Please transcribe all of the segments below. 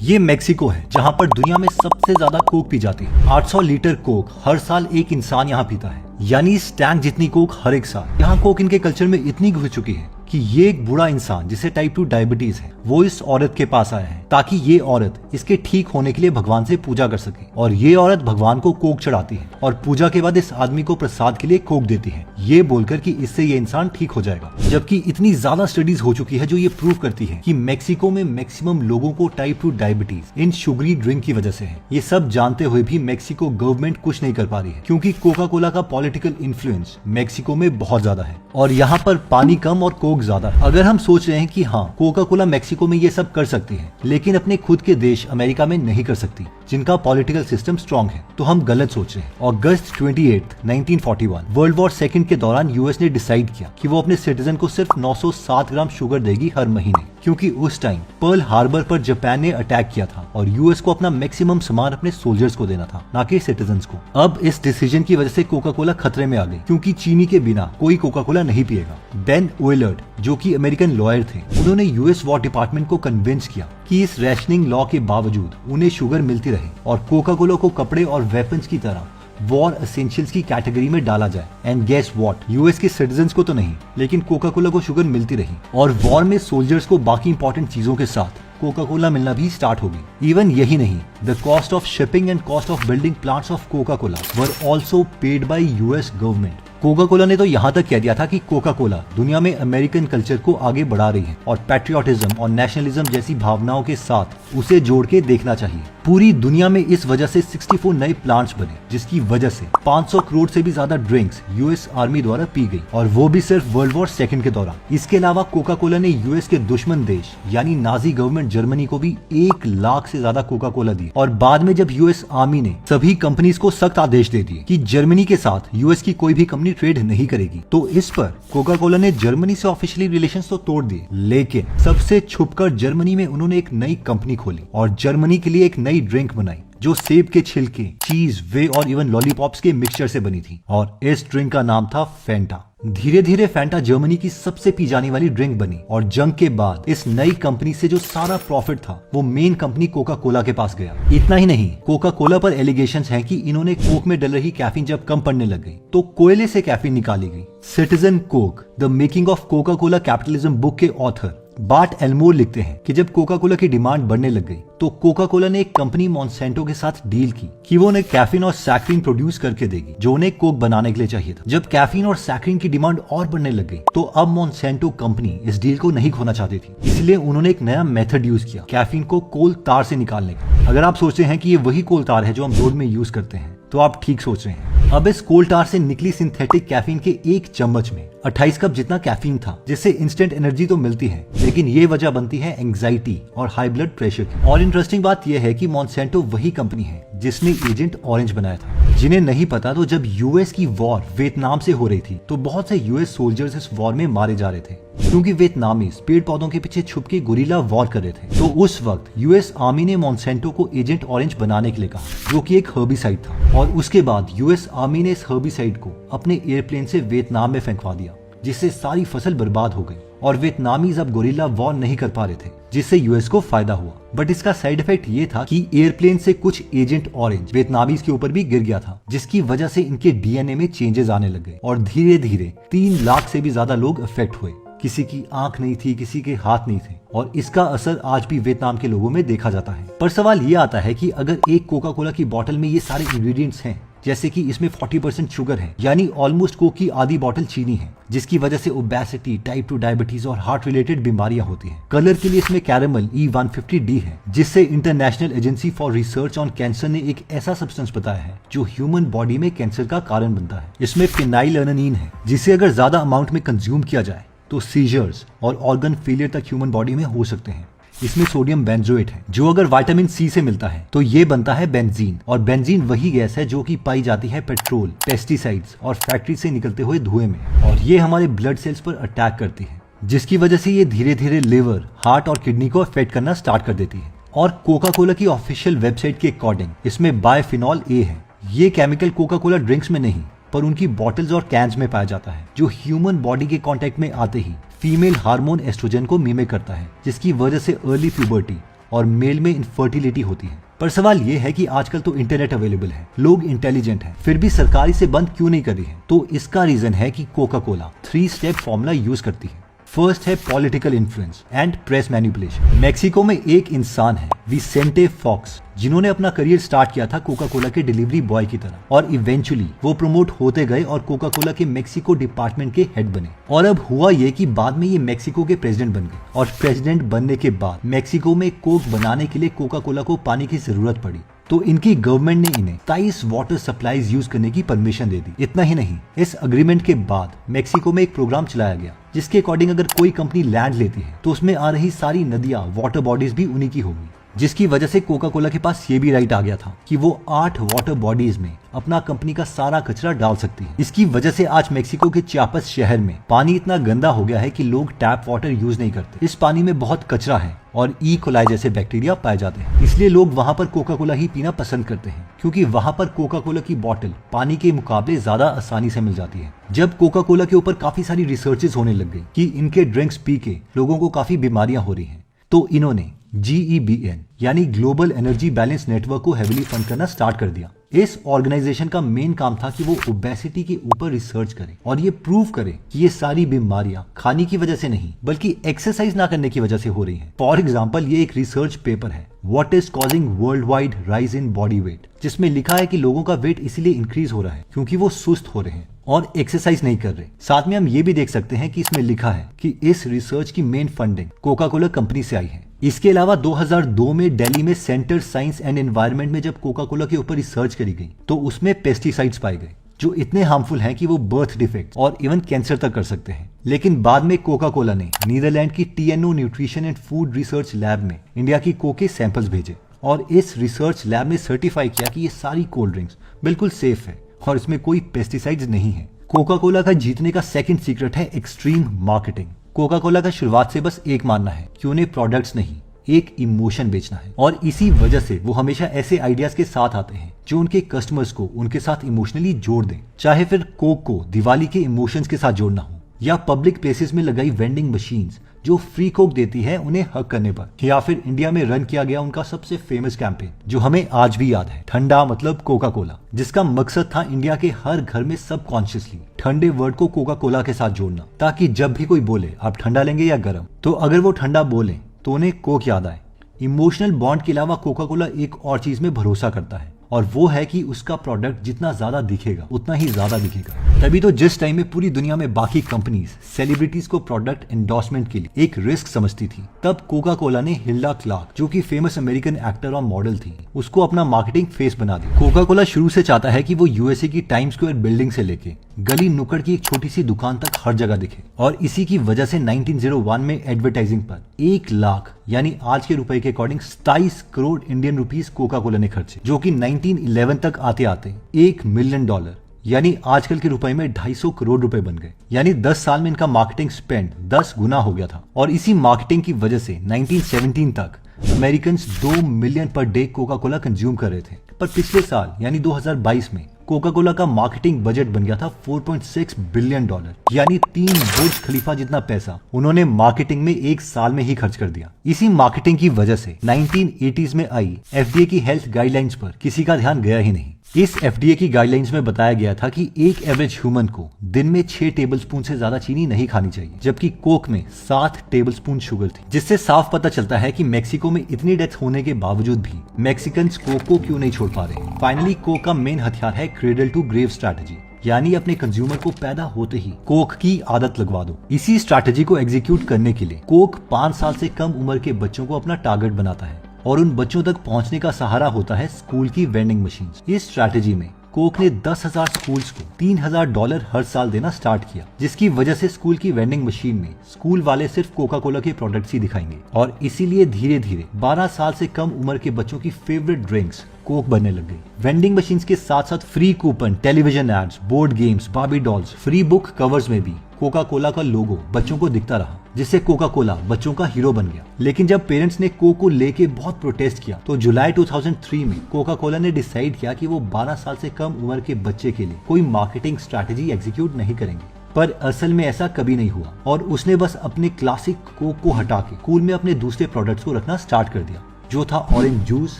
ये मेक्सिको है जहाँ पर दुनिया में सबसे ज्यादा कोक पी जाती है। 800 लीटर कोक हर साल एक इंसान यहाँ पीता है, यानी इस टैंक जितनी कोक हर एक साल। यहाँ कोक इनके कल्चर में इतनी घुस चुकी है कि ये एक बूढ़ा इंसान जिसे टाइप 2 डायबिटीज है वो इस औरत के पास आया है ताकि ये औरत इसके ठीक होने के लिए भगवान से पूजा कर सके। और ये औरत भगवान को कोक चढ़ाती है और पूजा के बाद इस आदमी को प्रसाद के लिए कोक देती है, ये बोलकर कि इससे ये इंसान ठीक हो जाएगा। जबकि इतनी ज्यादा स्टडीज हो चुकी है जो ये प्रूव करती है कि मेक्सिको में मैक्सिमम लोगों को टाइप 2 डायबिटीज इन शुगरी ड्रिंक की वजह से है। ये सब जानते हुए भी मेक्सिको गवर्नमेंट कुछ नहीं कर पा रही है क्योंकि कोका कोला का पॉलिटिकल इन्फ्लुएंस मेक्सिको में बहुत ज्यादा है और यहाँ पर पानी कम और कोक ज्यादा। अगर हम सोच रहे हैं कि हाँ कोका कोला मेक्सिको में ये सब कर सकती है लेकिन अपने खुद के देश अमेरिका में नहीं कर सकती जिनका पॉलिटिकल सिस्टम स्ट्रांग है, तो हम गलत सोच रहे हैं। अगस्त 28, 1941 वर्ल्ड वॉर सेकंड के दौरान यूएस ने डिसाइड किया कि वो अपने सिटीजन को सिर्फ 907 ग्राम शुगर देगी हर महीने, क्योंकि उस टाइम पर्ल हार्बर पर जापान ने अटैक किया था और यूएस को अपना मैक्सिमम सामान अपने सोल्जर्स को देना था, ना कि सिटीजन्स को। अब इस डिसीजन की वजह से कोका कोला खतरे में आ गई क्योंकि चीनी के बिना कोई कोका कोला नहीं पिएगा। बेन ओइलर्ड जो कि अमेरिकन लॉयर थे, उन्होंने यूएस वॉर डिपार्टमेंट को कन्विंस किया कि इस रैशनिंग लॉ के बावजूद उन्हें शुगर मिलती रहे और कोका कोला को कपड़े और वेपन्स की तरह वॉर एसेंशियल्स की कैटेगरी में डाला जाए। एंड गेस व्हाट, यूएस के सिटीजन्स को तो नहीं लेकिन कोका कोला को शुगर मिलती रही और वॉर में सोल्जर्स को बाकी इंपॉर्टेंट चीजों के साथ कोका कोला मिलना भी स्टार्ट हो गई। इवन यही नहीं, the cost of shipping and cost of building plants of Coca Cola were also paid by US government. Coca Cola ने तो यहाँ तक कह दिया था कि कोका कोला दुनिया में अमेरिकन कल्चर को आगे बढ़ा रही है और पैट्रियोटिज्म और नेशनलिज्म जैसी भावनाओं के साथ उसे जोड़ के देखना चाहिए। पूरी दुनिया में इस वजह से 64 नए प्लांट्स बने जिसकी वजह से 500 करोड़ से भी ज्यादा ड्रिंक्स यूएस आर्मी द्वारा पी गई और वो भी सिर्फ वर्ल्ड वॉर सेकंड के दौरान। इसके अलावा कोका कोला ने यूएस के दुश्मन देश यानी नाजी गवर्नमेंट जर्मनी को भी 1 लाख से ज्यादा कोका कोला दी और बाद में जब यूएस आर्मी ने सभी कंपनीज को सख्त आदेश दे दिए कि जर्मनी के साथ यूएस की कोई भी कंपनी ट्रेड नहीं करेगी, तो इस पर कोका कोला ने जर्मनी से ऑफिशियली रिलेशंस तो तोड़ दिए, लेकिन सबसे छुपकर जर्मनी में उन्होंने एक नई कंपनी खोली और जर्मनी के लिए एक नई ड्रिंक बनाई जो सेब के छिलके, चीज, वे और इवन लॉलीपॉप्स के मिक्सचर से बनी थी और इस ड्रिंक का नाम था फैंटा। धीरे धीरे फैंटा जर्मनी की सबसे पी जाने वाली ड्रिंक बनी और जंग के बाद इस नई कंपनी से जो सारा प्रॉफिट था वो मेन कंपनी कोका कोला के पास गया। इतना ही नहीं, कोका कोला पर एलिगेशंस हैं कि इन्होंने कोक में डल रही कैफीन जब कम पड़ने लग गई तो कोयले से कैफीन निकाली गई। Citizen Coke the making of Coca Cola capitalism book के ऑथर बार्ट एल्मोर लिखते हैं कि जब कोका कोला की डिमांड बढ़ने लग गई तो कोका कोला ने एक कंपनी मॉन्सेंटो के साथ डील की कि वो उन्हें कैफीन और सैक्रिन प्रोड्यूस करके देगी जो उन्हें कोक बनाने के लिए चाहिए था। जब कैफीन और सैक्रिन की डिमांड और बढ़ने लग गई तो अब मॉन्सेंटो कंपनी इस डील को नहीं खोना चाहती थी, इसलिए उन्होंने एक नया मेथड यूज किया कैफीन को कोल तार से निकालने का। अगर आप सोचते हैं कि ये वही कोल तार है जो हम रोड में यूज करते हैं तो आप ठीक सोच रहे हैं। अब इस कोल तार से निकली सिंथेटिक कैफीन के एक चम्मच में 28 कप जितना कैफीन था, जिससे इंस्टेंट एनर्जी तो मिलती है लेकिन ये वजह बनती है एंजाइटी और हाई ब्लड प्रेशर की। और इंटरेस्टिंग बात यह है कि मॉन्सेंटो वही कंपनी है जिसने एजेंट ऑरेंज बनाया था। जिन्हें नहीं पता, तो जब यूएस की वॉर वियतनाम से हो रही थी तो बहुत से यूएस सोल्जर्स इस वॉर में मारे जा रहे थे क्योंकि वियतनामीज पेड़ पौधों के पीछे छुप के गुरिल्ला वॉर कर रहे थे। तो उस वक्त यूएस आर्मी ने मॉन्सेंटो को एजेंट ऑरेंज बनाने के लिए कहा जो कि एक हर्बिसाइड था और उसके बाद यूएस आर्मी ने इस हर्बिसाइड को अपने एयरप्लेन से वियतनाम में फेंकवा दिया जिससे सारी फसल बर्बाद हो गई और वियतनामीज अब गुरिल्ला वॉर नहीं कर पा रहे थे, जिससे यूएस को फायदा हुआ। बट इसका साइड इफेक्ट ये था कि एयरप्लेन से कुछ एजेंट ऑरेंज वियतनामीज के ऊपर भी गिर गया था जिसकी वजह से इनके डीएनए में चेंजेस आने लग गए और धीरे धीरे 3 लाख से भी ज्यादा लोग अफेक्ट हुए। किसी की आंख नहीं थी, किसी के हाथ नहीं थे और इसका असर आज भी वियतनाम के लोगों में देखा जाता है। पर सवाल ये आता है कि अगर एक कोका कोला की बोतल में ये सारे इंग्रेडिएंट्स हैं, जैसे कि इसमें 40% शुगर है यानी ऑलमोस्ट कोक की आधी बोतल चीनी है जिसकी वजह से ओबेसिटी, टाइप 2 डायबिटीज और हार्ट रिलेटेड बीमारियां होती हैं। कलर के लिए इसमें कैरेमल E150D है जिससे international agency for research on cancer ने एक ऐसा सब्सटेंस बताया है जो ह्यूमन बॉडी में कैंसर का कारण बनता है। इसमें फिनाइलएलानाइन है जिसे अगर ज्यादा अमाउंट में कंज्यूम किया जाए तो सीजर्स और ऑर्गन फेलियर तक ह्यूमन बॉडी में हो सकते हैं। इसमें सोडियम बेंजोएट है जो अगर विटामिन सी से मिलता है तो ये बनता है बेंजीन और बेंजीन वही गैस है जो कि पाई जाती है पेट्रोल, पेस्टिसाइड्स और फैक्ट्री से निकलते हुए धुएं में और ये हमारे ब्लड सेल्स पर अटैक करती है जिसकी वजह से ये धीरे धीरे लिवर, हार्ट और किडनी को अफेक्ट करना स्टार्ट कर देती है। और कोका कोला की ऑफिशियल वेबसाइट के अकॉर्डिंग इसमें बायफिनॉल ए है। ये केमिकल कोका कोला ड्रिंक्स में नहीं पर उनकी बॉटल्स और कैंस में पाया जाता है जो ह्यूमन बॉडी के कांटेक्ट में आते ही फीमेल हार्मोन एस्ट्रोजन को मिमिक करता है जिसकी वजह से अर्ली प्यूबर्टी और मेल में इनफर्टिलिटी होती है। पर सवाल ये है कि आजकल तो इंटरनेट अवेलेबल है, लोग इंटेलिजेंट हैं, फिर भी सरकार इसे बंद क्यों नहीं कर रही है? तो इसका रीजन है कि Coca Cola 3 step formula use करती है। फर्स्ट है political influence and press manipulation. Mexico में एक इंसान है विसेंटे फॉक्स, जिन्होंने अपना करियर स्टार्ट किया था कोका कोला के डिलीवरी बॉय की तरह, और इवेंचुअली वो प्रमोट होते गए और कोका कोला के मेक्सिको डिपार्टमेंट के हेड बने। और अब हुआ ये कि बाद में ये मेक्सिको के प्रेसिडेंट बन गए, और प्रेसिडेंट बनने के बाद मेक्सिको में कोक बनाने के लिए कोका कोला को पानी की जरूरत पड़ी, तो इनकी गवर्नमेंट ने इन्हें 23 वाटर सप्लाईज यूज करने की परमिशन दे दी। इतना ही नहीं, इस अग्रीमेंट के बाद मेक्सिको में एक प्रोग्राम चलाया गया जिसके अकॉर्डिंग अगर कोई कंपनी लैंड लेती है तो उसमें आ रही सारी नदियां, वाटर बॉडीज भी उन्हीं की होगी, जिसकी वजह से कोका कोला के पास ये भी राइट आ गया था कि वो 8 वाटर बॉडीज में अपना कंपनी का सारा कचरा डाल सकती है। इसकी वजह से आज मेक्सिको के चियापस शहर में पानी इतना गंदा हो गया है कि लोग टैप वाटर यूज नहीं करते। इस पानी में बहुत कचरा है और ई कोलाई जैसे बैक्टीरिया पाए जाते हैं, इसलिए लोग वहाँ पर कोका कोला ही पीना पसंद करते हैं, क्योंकि वहाँ पर कोका कोला की बोतल पानी के मुकाबले ज्यादा आसानी से मिल जाती है। जब कोका कोला के ऊपर काफी सारी रिसर्चेस होने लग गई कि इनके ड्रिंक्स पी के लोगों को काफी बीमारियां हो रही हैं, तो इन्होंने GEBN यानी ग्लोबल एनर्जी बैलेंस नेटवर्क को हेविली फंड करना स्टार्ट कर दिया। इस ऑर्गेनाइजेशन का मेन काम था कि वो ओबेसिटी के ऊपर रिसर्च करे और ये प्रूव करे कि ये सारी बीमारियां खाने की वजह से नहीं बल्कि एक्सरसाइज ना करने की वजह से हो रही हैं। फॉर एग्जांपल, ये एक रिसर्च पेपर है, what is causing world wide rise in body weight, जिसमें लिखा है कि लोगों का वेट इसीलिए इंक्रीज हो रहा है क्योंकि वो सुस्त हो रहे हैं और एक्सरसाइज नहीं कर रहे। साथ में हम ये भी देख सकते हैं कि इसमें लिखा है कि इस रिसर्च की main funding Coca Cola company से आई है। इसके अलावा 2002 में दिल्ली में सेंटर साइंस एंड एनवायरनमेंट में जब कोका कोला के ऊपर रिसर्च करी गई तो उसमें पेस्टिसाइड्स पाए गए जो इतने हार्मफुल हैं कि वो बर्थ डिफेक्ट और इवन कैंसर तक कर सकते हैं। लेकिन बाद में कोका कोला ने नीदरलैंड की TNO nutrition and food research lab में इंडिया की कोक के सैंपल्स भेजे और इस रिसर्च लैब ने सर्टिफाई किया कि ये सारी कोल्ड ड्रिंक्स बिल्कुल सेफ है और इसमें कोई पेस्टिसाइड्स नहीं है। कोका कोला का जीतने का सेकंड सीक्रेट है एक्सट्रीम मार्केटिंग। कोका कोला का शुरुआत से बस एक मानना है कि उन्हें प्रोडक्ट्स नहीं, एक इमोशन बेचना है, और इसी वजह से वो हमेशा ऐसे आइडियाज के साथ आते हैं जो उनके कस्टमर्स को उनके साथ इमोशनली जोड़ दें। चाहे फिर कोक को दिवाली के इमोशंस के साथ जोड़ना हो, या पब्लिक प्लेसेस में लगाई वेंडिंग मशीन्स जो फ्री कोक देती है उन्हें हक करने पर, या फिर इंडिया में रन किया गया उनका सबसे फेमस कैंपेन जो हमें आज भी याद है, ठंडा मतलब कोका कोला, जिसका मकसद था इंडिया के हर घर में सबकॉन्शियसली ठंडे वर्ड को कोका कोला के साथ जोड़ना, ताकि जब भी कोई बोले आप ठंडा लेंगे या गर्म, तो अगर वो ठंडा बोले तो उन्हें कोक याद आए। इमोशनल बॉन्ड के अलावा कोका कोला एक और चीज में भरोसा करता है, और वो है कि उसका प्रोडक्ट जितना ज्यादा दिखेगा उतना ही ज्यादा दिखेगा। तभी तो जिस टाइम में पूरी दुनिया में बाकी कंपनीज सेलिब्रिटीज को प्रोडक्ट एंडोर्समेंट के लिए एक रिस्क समझती थी, तब कोका कोला ने हिल्डा क्लार्क, जो कि फेमस अमेरिकन एक्टर और मॉडल थी, उसको अपना मार्केटिंग फेस बना दिया। कोका कोला शुरू से चाहता है कि वो USA की टाइम स्क्वायर बिल्डिंग से लेके गली नुक्कड़ की एक छोटी सी दुकान तक हर जगह दिखे, और इसी की वजह से 1901 में एडवर्टाइजिंग पर 1 लाख यानी आज के रुपए के according 27 crore Indian rupees Coca Cola ने खर्चे, जो कि 1911 तक आते आते $1 मिलियन यानी आजकल के रुपए में 250 करोड़ रुपए बन गए। यानी 10 साल में इनका मार्केटिंग स्पेंड 10 गुना हो गया था, और इसी मार्केटिंग की वजह से 1917 तक American 2 million per day Coca Cola consume कर रहे थे। पर पिछले साल यानी 2022 में कोका कोला का मार्केटिंग बजट बन गया था $4.6 बिलियन, यानी 3 बुर्ज खलीफा जितना पैसा उन्होंने मार्केटिंग में एक साल में ही खर्च कर दिया। इसी मार्केटिंग की वजह से 1980s में आई FDA की हेल्थ गाइडलाइंस पर किसी का ध्यान गया ही नहीं। इस FDA की गाइडलाइंस में बताया गया था कि एक एवरेज ह्यूमन को दिन में 6 टेबलस्पून से ज्यादा चीनी नहीं खानी चाहिए, जबकि कोक में 7 टेबलस्पून शुगर थी, जिससे साफ पता चलता है कि मेक्सिको में इतनी डेथ होने के बावजूद भी मैक्सिकन्स कोक को क्यों नहीं छोड़ पा रहे। फाइनली कोक का मेन हथियार है क्रेडल टू ग्रेव स्ट्रैटेजी, यानी अपने कंज्यूमर को पैदा होते ही कोक की आदत लगवा दो। इसी स्ट्रैटेजी को एग्जीक्यूट करने के लिए कोक 5 साल से कम उम्र के बच्चों को अपना टारगेट बनाता है, और उन बच्चों तक पहुंचने का सहारा होता है स्कूल की वेंडिंग मशीन्स। इस स्ट्रैटेजी में कोक ने 10,000 स्कूल्स को $3,000 हर साल देना स्टार्ट किया, जिसकी वजह से स्कूल की वेंडिंग मशीन में स्कूल वाले सिर्फ कोका कोला के प्रोडक्ट्स ही दिखाएंगे, और इसीलिए धीरे धीरे 12 साल से कम उम्र के बच्चों की फेवरेट ड्रिंक्स कोक बनने लग गई। वेंडिंग मशीन्स के साथ साथ free coupon, television ads, board games, Barbie dolls, free book covers में भी कोका कोला का लोगो बच्चों को दिखता रहा, जिससे कोका कोला बच्चों का हीरो बन गया। लेकिन जब पेरेंट्स ने कोक को लेके बहुत प्रोटेस्ट किया, तो जुलाई 2003 में कोका कोला ने डिसाइड किया कि वो 12 साल से कम उम्र के बच्चे के लिए कोई मार्केटिंग स्ट्रैटेजी एग्जीक्यूट नहीं करेंगे। पर असल में ऐसा कभी नहीं हुआ, और उसने बस अपने क्लासिक कोक को हटा के कूल में अपने दूसरे प्रोडक्ट्स को रखना स्टार्ट कर दिया। जो था orange juice,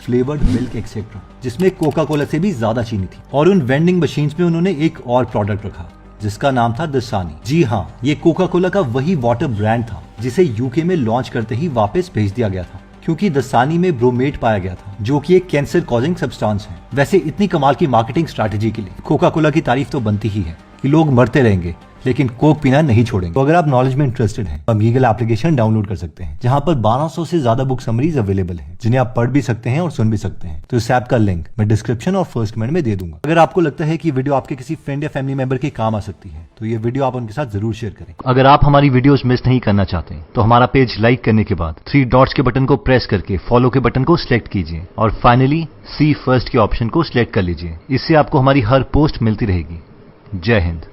flavoured milk etcetera, जिसमें कोका कोला से भी ज्यादा चीनी थी। और उन वेंडिंग मशीन्स में उन्होंने एक और प्रोडक्ट रखा जिसका नाम था दसानी। जी हाँ, ये कोका कोला का वही वाटर ब्रांड था जिसे यूके में लॉन्च करते ही वापस भेज दिया गया था, क्योंकि दसानी में ब्रोमेट पाया गया था जो कि एक कैंसर कॉजिंग सब्सटेंस है। वैसे इतनी कमाल की मार्केटिंग स्ट्रैटेजी के लिए कोका कोला की तारीफ तो बनती ही है कि लोग मरते रहेंगे लेकिन कोक पीना नहीं छोड़ेंगे। तो अगर आप नॉलेज में इंटरेस्टेड हैं तो अमीगल एप्लीकेशन डाउनलोड कर सकते हैं, जहां पर 1200 से ज्यादा बुक समरीज अवेलेबल हैं, जिन्हें आप पढ़ भी सकते हैं और सुन भी सकते हैं। तो इस ऐप का लिंक मैं डिस्क्रिप्शन और फर्स्ट कमेंट में दे दूंगा। अगर आपको लगता है कि वीडियो आपके किसी फ्रेंड या फैमिली मेंबर के काम आ सकती है तो ये वीडियो आप उनके साथ जरूर शेयर करें। अगर आप हमारी वीडियोस मिस नहीं करना चाहते तो हमारा पेज लाइक करने के बाद 3 डॉट्स के बटन को प्रेस करके फॉलो के बटन को सिलेक्ट कीजिए और फाइनली सी फर्स्ट के ऑप्शन को सिलेक्ट कर लीजिए। इससे आपको हमारी हर पोस्ट मिलती रहेगी। जय हिंद।